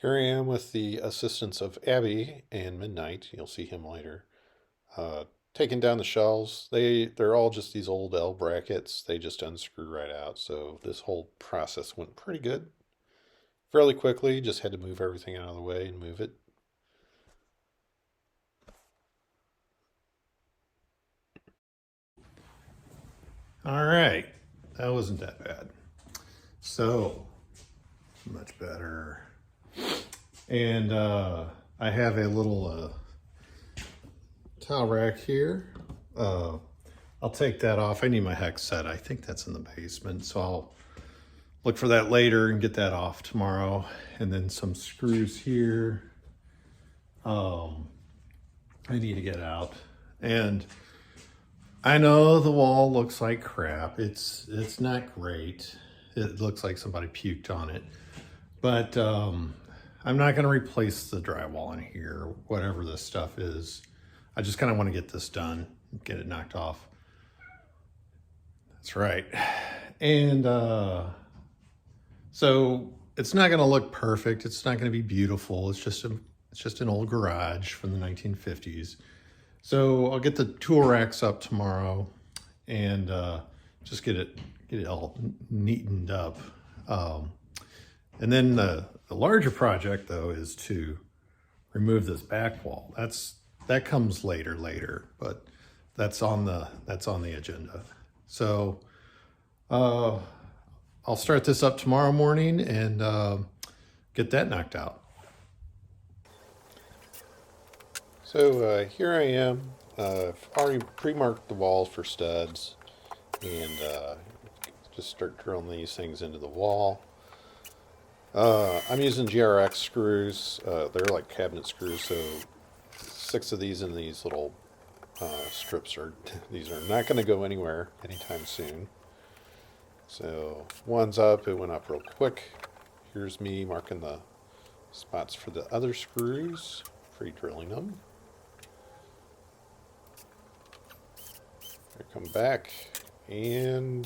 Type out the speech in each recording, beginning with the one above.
Here I am with the assistance of Abby and Midnight. You'll see him later. Uh, Taking down the shelves. They're all just these old L brackets. They just unscrew right out. So this whole process went pretty good. Fairly quickly. Just had to move everything out of the way and move it. All right, that wasn't that bad. So much better. And I have a little towel rack here. I'll take that off. I need my hex set. I think that's in the basement, so I'll look for that later and get that off tomorrow. And then some screws here. I need to get out. And I know the wall looks like crap. It's not great. It looks like somebody puked on it. But I'm not going to replace the drywall in here, whatever this stuff is. I just kind of want to get this done, get it knocked off. That's right. And so it's not going to look perfect. It's not going to be beautiful. It's just an old garage from the 1950s. So I'll get the tool racks up tomorrow and just get it all neatened up. And then the larger project though is to remove this back wall. That comes later, but that's on the agenda. So I'll start this up tomorrow morning and get that knocked out. So here I am. I've already pre-marked the walls for studs and just start drilling these things into the wall. I'm using GRX screws. They're like cabinet screws, so 6 of these in these little strips these are not going to go anywhere anytime soon. So one's up. It went up real quick. Here's me marking the spots for the other screws, pre-drilling them. I come back and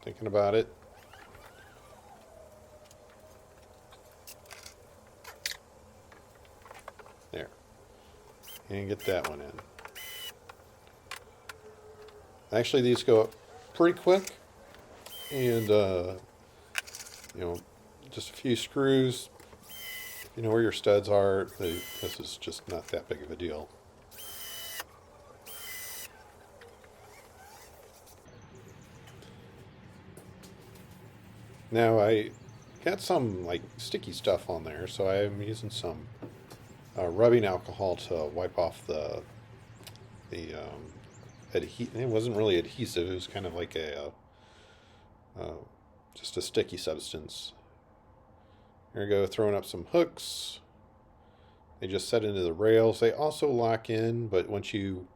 thinking about it. There. And get that one in. Actually, these go up pretty quick. And, just a few screws. You know where your studs are. This is just not that big of a deal. Now I got some like sticky stuff on there, so I'm using some rubbing alcohol to wipe off the it wasn't really adhesive. It was kind of like just a sticky substance. Here we go, throwing up some hooks. They just set into the rails. They also lock in, but once you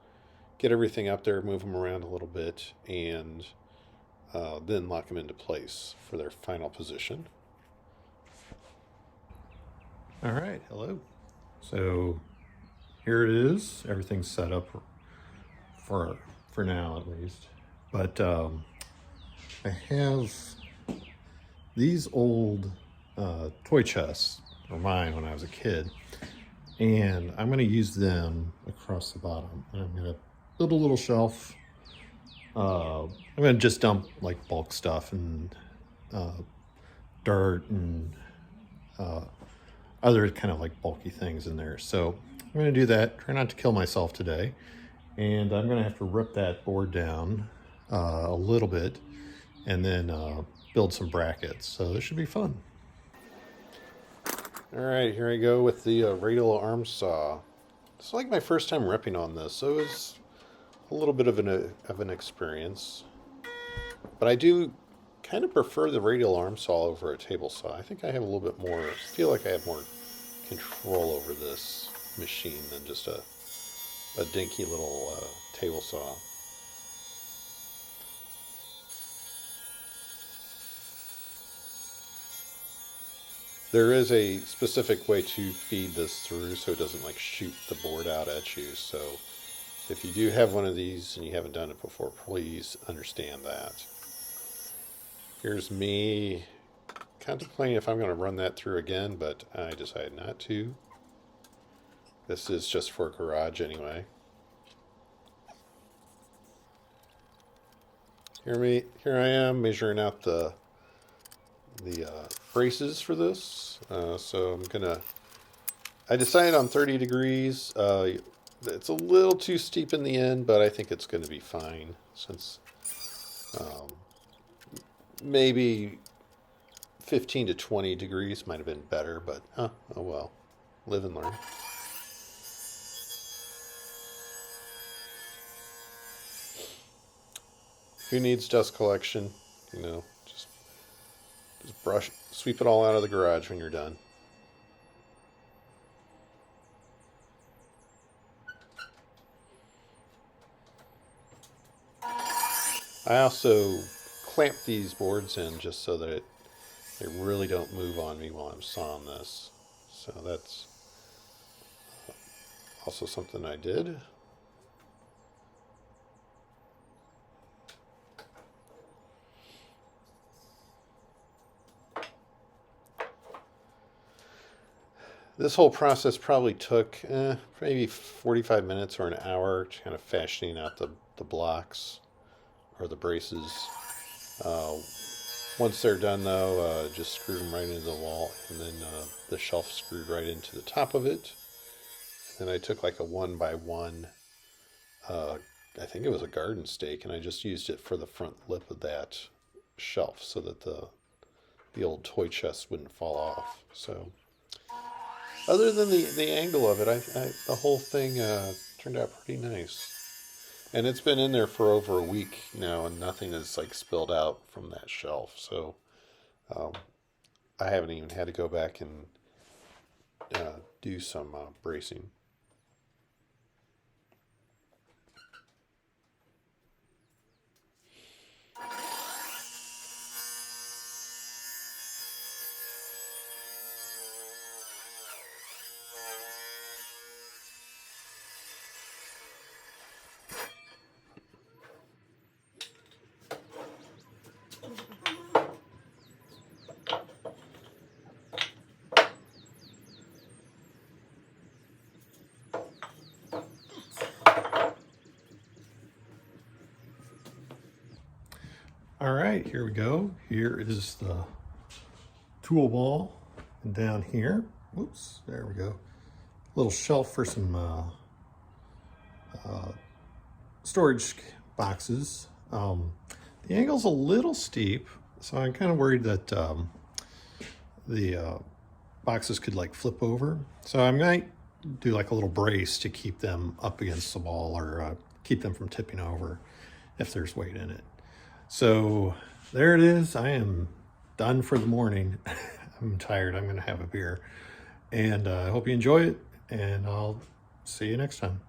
get everything up there, move them around a little bit, and then lock them into place for their final position. All right, hello. So here it is. Everything's set up for now, at least. But I have these old toy chests, or mine when I was a kid, and I'm going to use them across the bottom. I'm going to build a little shelf. I'm going to just dump like bulk stuff and dirt and other kind of like bulky things in there. So I'm going to do that. Try not to kill myself today. And I'm going to have to rip that board down a little bit and then build some brackets. So this should be fun. All right, here I go with the radial arm saw. It's like my first time ripping on this, so it was a little bit of an experience. But I do kind of prefer the radial arm saw over a table saw. I think I have a little bit more, feel like I have more control over this machine than just a dinky little table saw. There is a specific way to feed this through so it doesn't like shoot the board out at you. So if you do have one of these and you haven't done it before, please understand that. Here's me contemplating if I'm going to run that through again, but I decided not to. This is just for a garage anyway. Here I am measuring out the braces for this. So I decided on 30 degrees. It's a little too steep in the end, but I think it's going to be fine since maybe 15 to 20 degrees might have been better, but oh well. Live and learn. Who needs dust collection? You know, just sweep it all out of the garage when you're done. I also clamp these boards in just so that they really don't move on me while I'm sawing this. So that's also something I did. This whole process probably took maybe 45 minutes or an hour, kind of fashioning out the blocks or the braces. Once they're done, though, just screw them right into the wall, and then the shelf screwed right into the top of it. And I took like a 1x1, I think it was a garden stake, and I just used it for the front lip of that shelf so that the old toy chest wouldn't fall off. So other than the angle of it, the whole thing turned out pretty nice. And it's been in there for over a week now, and nothing has like spilled out from that shelf. So I haven't even had to go back and do some bracing. All right, here we go. Here is the tool ball, and down here, whoops, there we go. Little shelf for some storage boxes. The angle's a little steep, so I'm kind of worried that the boxes could like flip over. So I might do like a little brace to keep them up against the wall, or keep them from tipping over if there's weight in it. So there it is. I am done for the morning. I'm tired. I'm going to have a beer. And I hope you enjoy it, and I'll see you next time.